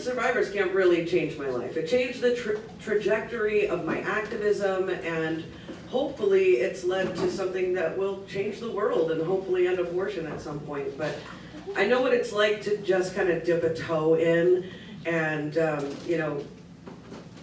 survivors camp really changed my life. It changed the trajectory of my activism, and hopefully it's led to something that will change the world and hopefully end abortion at some point. But I know what it's like to just kind of dip a toe in and, you know,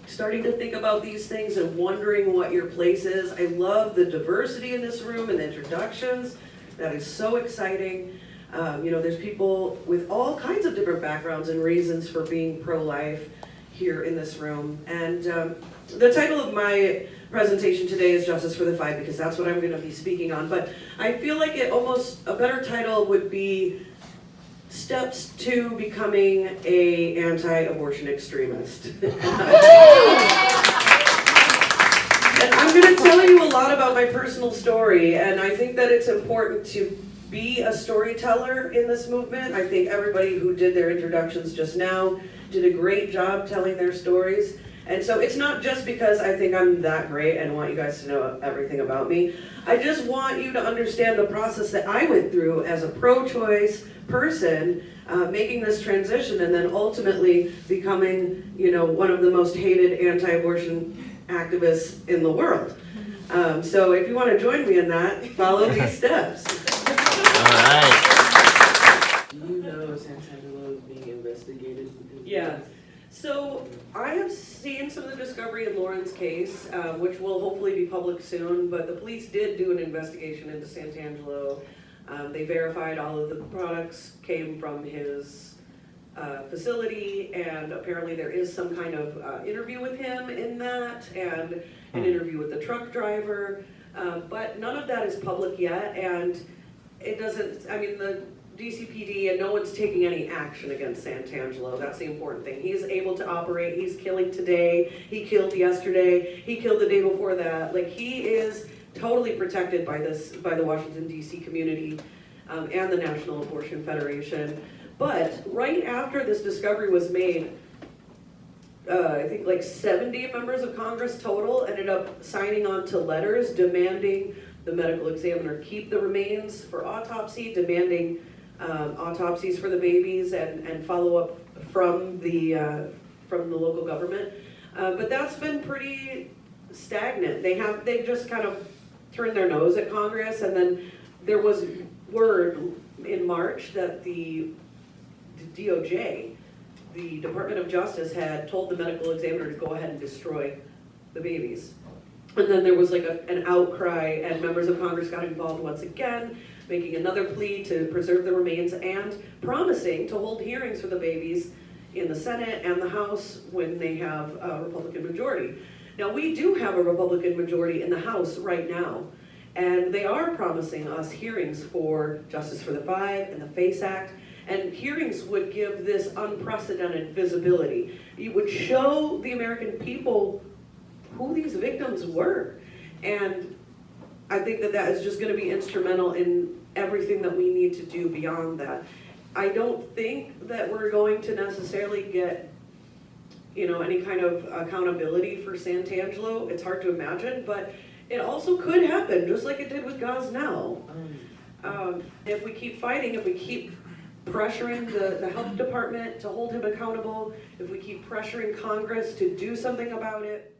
starting to think about these things and wondering what your place is. I love the diversity in this room and the introductions. That is so exciting. You know, there's people with all kinds of different backgrounds and reasons for being pro-life here in this room. And the title of my presentation today is Justice for the Five, because that's what I'm going to be speaking on. But I feel like a better title would be Steps to Becoming a Anti-Abortion Extremist. And I'm going to tell you a lot about my personal story, and I think that it's important to be a storyteller in this movement. I think everybody who did their introductions just now did a great job telling their stories. And so it's not just because I think I'm that great and want you guys to know everything about me. I just want you to understand the process that I went through as a pro-choice person, making this transition and then ultimately becoming, you know, one of the most hated anti-abortion activists in the world. So if you want to join me in that, follow these steps. All right. Do you know Santangelo is being investigated? Yeah. So I have seen some of the discovery in Lauren's case, which will hopefully be public soon, but the police did do an investigation into Santangelo. They verified all of the products came from his facility, and apparently there is some kind of interview with him in that, and an interview with the truck driver, but none of that is public yet, and it doesn't, I mean, the DCPD and no one's taking any action against Santangelo. That's the important thing. He's able to operate. He's killing today. He killed yesterday. He killed the day before that. Like, he is totally protected by the Washington DC community and the National Abortion Federation. But right after this discovery was made, I think like 70 members of Congress total ended up signing on to letters demanding the medical examiner keep the remains for autopsy, demanding autopsies for the babies and follow up from the local government. But that's been pretty stagnant. They just kind of turned their nose at Congress, and then there was word in March that the DOJ, the Department of Justice, had told the medical examiner to go ahead and destroy the babies. And then there was like an outcry, and members of Congress got involved once again, making another plea to preserve the remains and promising to hold hearings for the babies in the Senate and the House when they have a Republican majority. Now, we do have a Republican majority in the House right now, and they are promising us hearings for Justice for the Five and the FACE Act, and hearings would give this unprecedented visibility. It would show the American people who these victims were, and I think that is just going to be instrumental in everything that we need to do beyond that. I don't think that we're going to necessarily get, you know, any kind of accountability for Santangelo. It's hard to imagine, but it also could happen, just like it did with Gosnell. If we keep fighting, if we keep pressuring the health department to hold him accountable, if we keep pressuring Congress to do something about it,